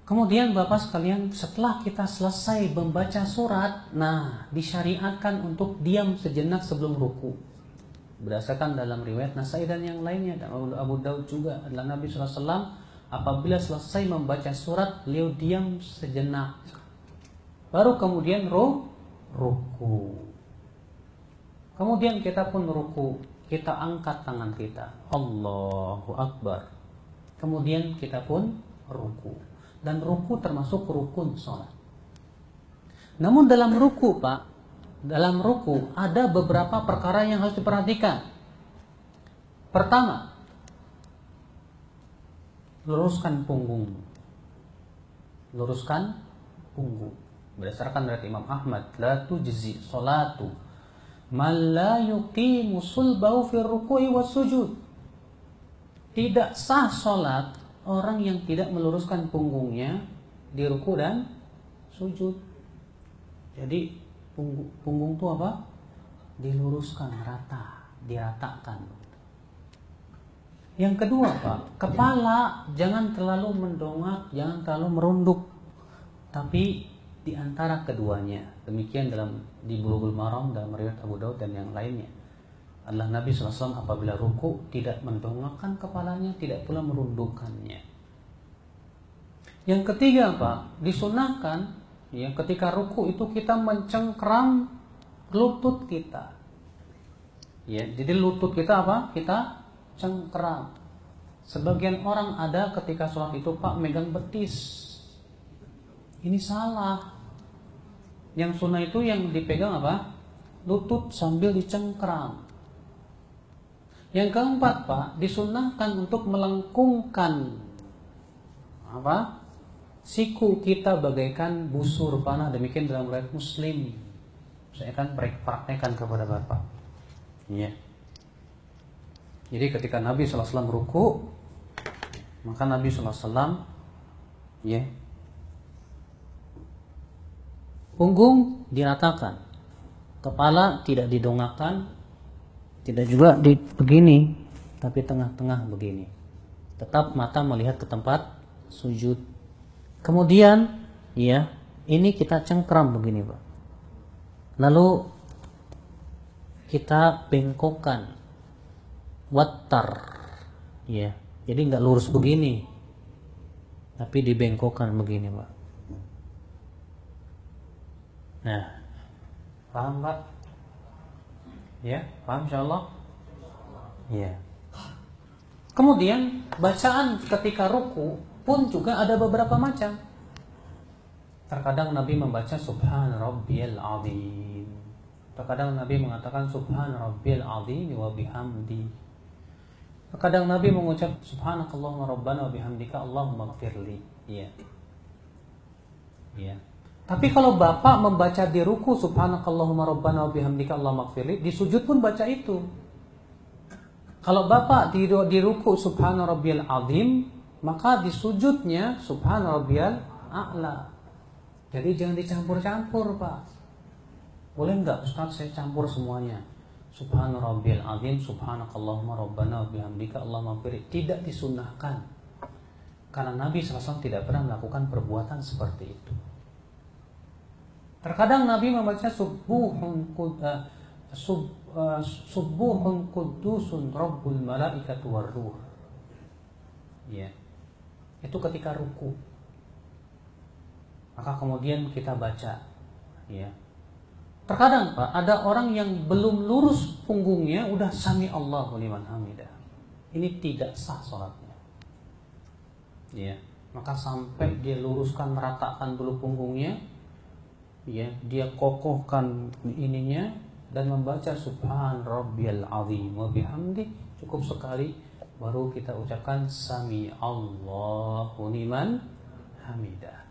Kemudian Bapak sekalian, setelah kita selesai membaca surat, nah disyariatkan untuk diam sejenak sebelum ruku. Berdasarkan dalam riwayat Nasai dan yang lainnya, dan Abu Daud juga, adalah Nabi SAW apabila selesai membaca surat, beliau diam sejenak, baru kemudian ruku. Kemudian kita pun ruku, kita angkat tangan kita, Allahu Akbar. Kemudian kita pun ruku. Dan ruku termasuk rukun sholat. Namun dalam ruku Pak, dalam ruku ada beberapa perkara yang harus diperhatikan. Pertama, luruskan punggung. Luruskan punggung. Berdasarkan dari Imam Ahmad, la tujzi sholatu man la yuqimu sulbahu fi ruku'i was sujud. Tidak sah sholat orang yang tidak meluruskan punggungnya di ruku dan sujud. Jadi punggung itu apa? Diluruskan, rata, diratakan. Yang kedua Pak, kepala jangan terlalu mendongak, jangan terlalu merunduk, tapi di antara keduanya. Demikian di Bulughul Maram dalam riwayat Abu Daud dan yang lainnya. Adalah Nabi SAW apabila ruku tidak mendongakkan kepalanya, tidak pula merundukkannya. Yang ketiga Pak, disunahkan ya ketika ruku itu kita mencengkeram lutut kita. Ya, jadi lutut kita apa? Kita cengkeram. Sebagian orang ada ketika sholat itu Pak megang betis. Ini salah. Yang sunnah itu yang dipegang apa? Lutut sambil dicengkeram. Yang keempat Pak, disunahkan untuk melengkungkan apa? Siku kita bagaikan busur panah. Demikian dalam riwayat Muslim. Saya akan praktekkan kepada Bapak. Iya. Jadi ketika Nabi SAW ruku, maka Nabi SAW ya, punggung diratakan, kepala tidak didongakkan, tidak juga begini, tapi tengah-tengah begini. Tetap mata melihat ke tempat sujud. Kemudian, ya, ini kita cengkram begini, Pak. Lalu kita bengkokkan, wattar, ya. Jadi nggak lurus begini, tapi dibengkokkan begini, Pak. Nah, paham, Pak? Ya, paham insyaallah? Ya. Kemudian bacaan ketika ruku pun juga ada beberapa macam. Terkadang Nabi membaca Subhan Rabbiyal Azim. Terkadang Nabi mengatakan Subhan Rabbiyal Azim wa bihamdi. Terkadang Nabi mengucap Subhanakallahumma Rabbana wa bihamdika Allahumma ighfirli. Iya. Iya. Tapi kalau Bapak membaca di ruku Subhanakallahumma Rabbana wa bihamdika Allahumma ighfirli, di sujud pun baca itu. Kalau Bapak di ruku Subhana Rabbiyal Azim, maka di sujudnya Subhana Rabbiyal A'la. Jadi jangan dicampur-campur, Pak. Boleh enggak Ustaz saya campur semuanya? Subhana Rabbiyal Azim, Subhanakallahumma Rabbana wa bihamdika Allahumma ighfirli. Tidak disunnahkan. Karena Nabi SAW tidak pernah melakukan perbuatan seperti itu. Terkadang Nabi membaca Subuhun Qudusun Rabbul Malaikatu Warruh. Ya. Itu ketika ruku. Maka kemudian kita baca, ya. Terkadang Pak, ada orang yang belum lurus punggungnya udah sami Allahu liman hamidah. Ini tidak sah salatnya. Ya. Maka sampai dia luruskan, meratakan dulu punggungnya, ya, dia kokohkan ininya dan membaca Subhan Rabbiyal Azim wa bihamdi, cukup sekali baru kita ucapkan sami Allahu liman hamidah.